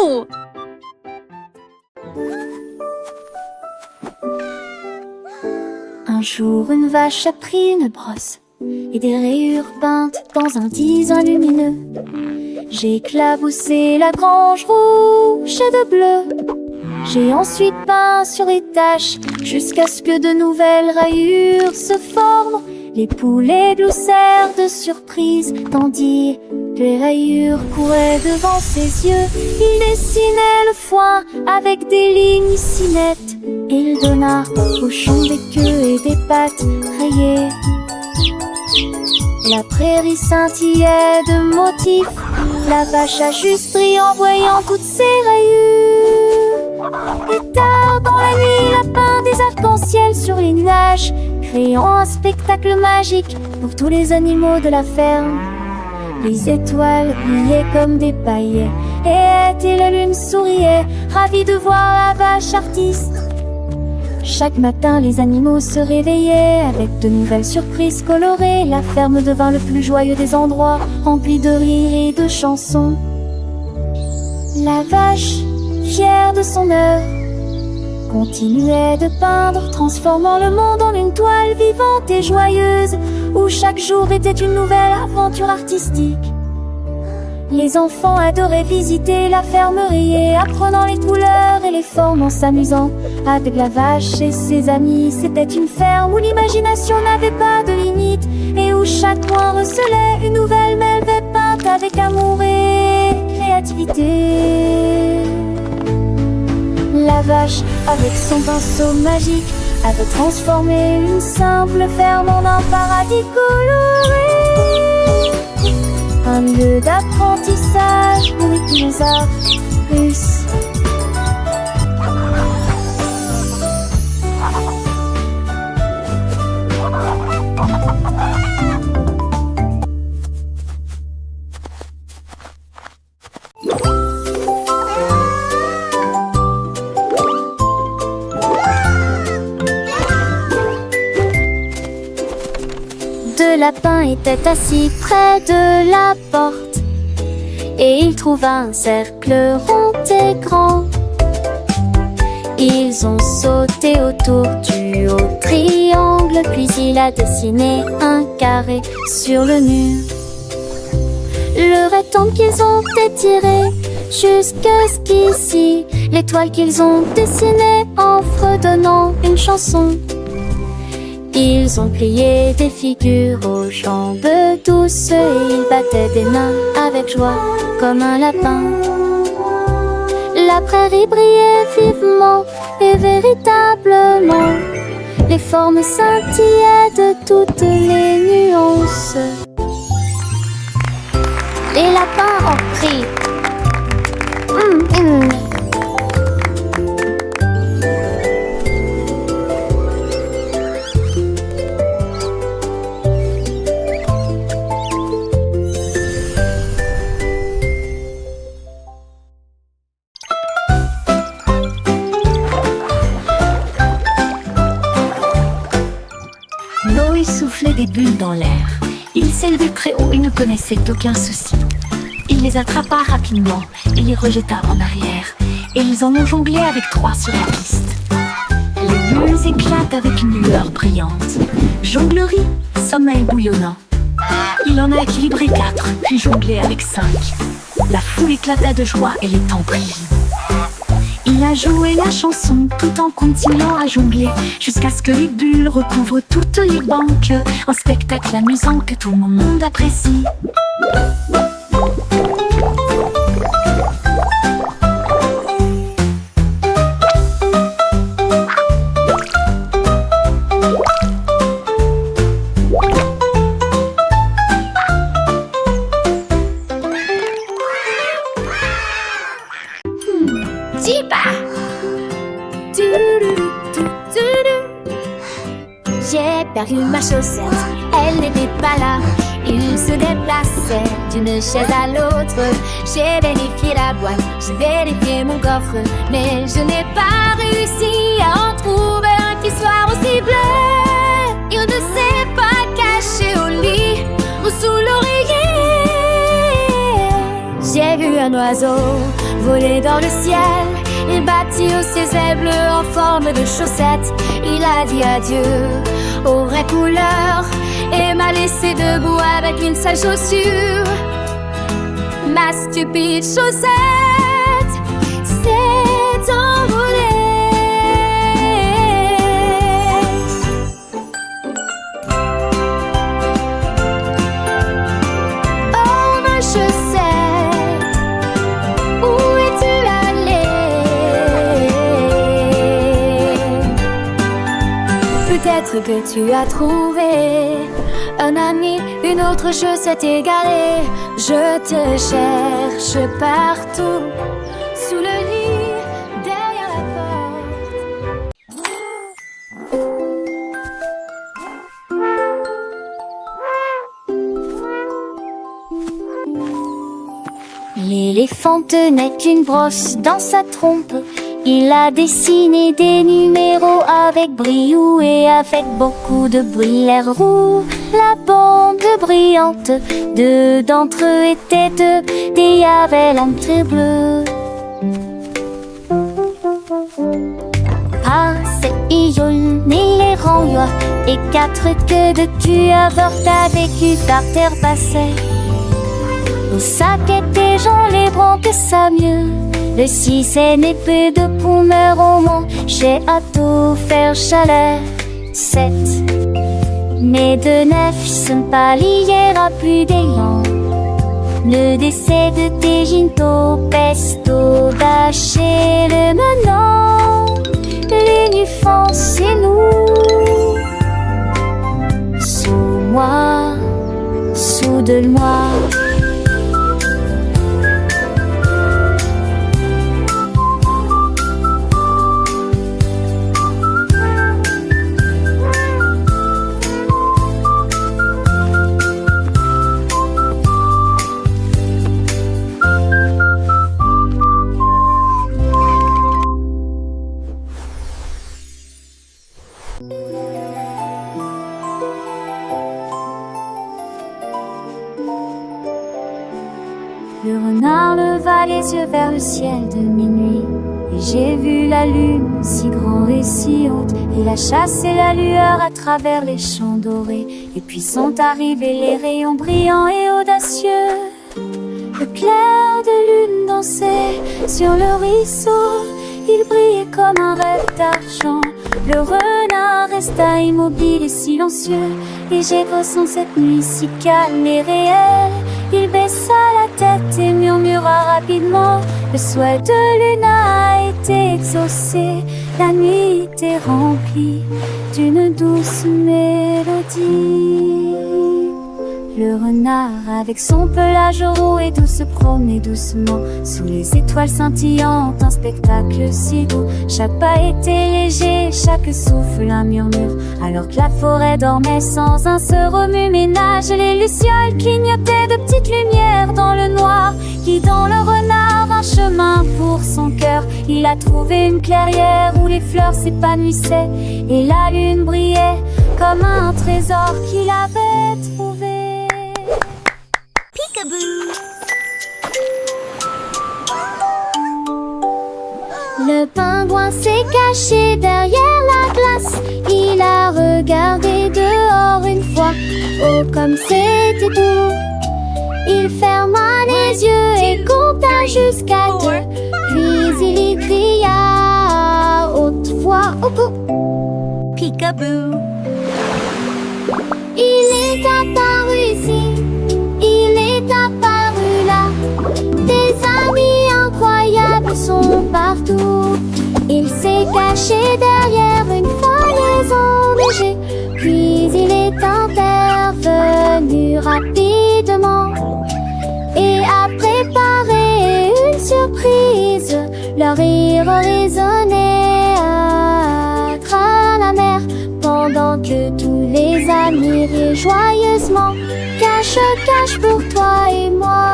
Wouhou! Un jour, une vache a pris une brosse et des rayures peintes dans un divan lumineux. J'ai éclaboussé la grange rouge de bleu. J'ai ensuite peint sur les taches jusqu'à ce que de nouvelles rayures se forment. Les poulets gloussèrent de surprise tandis que les rayures couraient devant ses yeux. Il dessinait le foin avec des lignes si nettes et il donna au cochon des queues et des pattes rayées. La prairie scintillait de motifs. La vache a juste ri en voyant toutes ces rayures. Et tard dans la nuit, il a peint des arcs-en-ciel sur les nuages, créant un spectacle magique pour tous les animaux de la ferme. Les étoiles brillaient comme des paillettes et la lune souriait, ravie de voir la vache artiste. Chaque matin, les animaux se réveillaient avec de nouvelles surprises colorées. La ferme devint le plus joyeux des endroits, rempli de rires et de chansons. La vache, fière de son œuvre, continuait de peindre, transformant le monde en une toile vivante et joyeuse, où chaque jour était une nouvelle aventure artistique. Les enfants adoraient visiter la fermerie, apprenant les couleurs et les formes en s'amusant avec la vache et ses amis. C'était une ferme où l'imagination n'avait pas de limite et où chaque coin recelait une nouvelle merveille peinte avec amour et créativité. La vache, avec son pinceau magique, avait transformé une simple ferme en un paradis coloré. Un lieu d'apprentissage pour les dinosaures russes. Deux lapins étaient assis près de la porte et il trouva un cercle rond et grand. Ils ont sauté autour du haut triangle, puis il a dessiné un carré sur le mur. Le rectangle qu'ils ont étiré jusqu'à ce qu'ici, l'étoile qu'ils ont dessinée en fredonnant une chanson. Ils ont plié des figures aux jambes douces et ils battaient des mains avec joie comme un lapin. La prairie brillait vivement et véritablement. Les formes scintillaient de toutes les nuances. Les lapins ont pris. Noé soufflait des bulles dans l'air. Il s'élevait très haut et ne connaissait aucun souci. Il les attrapa rapidement et les rejeta en arrière. Et ils en ont jonglé avec 3 sur la piste. Les bulles éclatent avec une lueur brillante. Jonglerie, sommeil bouillonnant. Il en a équilibré 4, puis jonglé avec 5. La foule éclata de joie et les temps brillent. Il a joué la chanson tout en continuant à jongler jusqu'à ce que les bulles recouvrent toutes les banques. Un spectacle amusant que tout le monde apprécie. J'ai perdu ma chaussette, elle n'était pas là. Il se déplaçait d'une chaise à l'autre. J'ai vérifié la boîte, j'ai vérifié mon coffre, mais je n'ai pas réussi à en trouver un qui soit aussi bleu. Il ne s'est pas caché au lit ou sous l'oreiller. J'ai J'ai vu un oiseau voler dans le ciel. Il battit haut ses ailes bleues en forme de chaussettes. Il a dit adieu aux vraies couleurs et m'a laissé debout avec une seule chaussure. Ma stupide chaussette s'est envolée. Oh ma chaussette, où es-tu allée? Peut-être que tu as trouvé un ami, une autre chaussette égarée. Je te cherche partout, sous le lit, derrière la porte. L'éléphant tenait une brosse dans sa trompe. Il a dessiné des numéros avec brio et avec beaucoup de bruit. L'air roux, la bande brillante, deux d'entre eux étaient deux, et y avait l'entrée bleue. Ah, c'est Iol, les rangs, et quatre queues de cul avortent vécu par terre passée. Au sac étaient gens les branques ça mieux. Le 6 est né peu de poumeurs au moins. J'ai à tout faire chaleur. 7 mais de 9 sont pas liés à plus d'élan. Le décès de Teginto, pesto, d'aché le menant. L'éléphant c'est nous. Sous moi, sous de moi. Le renard leva les yeux vers le ciel de minuit, et j'ai vu la lune si grande et si haute. Il a chassé la lueur à travers les champs dorés, et puis sont arrivés les rayons brillants et audacieux. Le clair de lune dansait sur le ruisseau, il brillait comme un rêve d'argent. Le renard resta immobile et silencieux, et j'ai ressenti cette nuit si calme et réelle. Il baissa la tête et murmura rapidement: le souhait de Luna a été exaucé. La nuit était remplie d'une douce mélodie. Le renard avec son pelage roux et doux se promenait doucement sous les étoiles scintillantes, un spectacle si doux. Chaque pas était léger, chaque souffle un murmure, alors que la forêt dormait sans un seul remue-ménage. Les lucioles clignotaient de petites lumières dans le noir, guidant le renard un chemin pour son cœur. Il a trouvé une clairière où les fleurs s'épanouissaient, et la lune brillait comme un trésor qu'il avait trouvé. Le pingouin s'est caché derrière la glace. Il a regardé dehors une fois. Oh, comme c'était doux. Il ferma les yeux et compta jusqu'à 2. Puis il cria à haute voix: oh, oh. Peekaboo. Il est apparu ici. Il est apparu là. Des amis incroyables sont partout. Il s'est caché derrière une falaise enneigée, puis il est intervenu rapidement et a préparé une surprise. Leur rire résonnait à travers la mer, pendant que tous les amis rient joyeusement. Cache, cache pour toi et moi.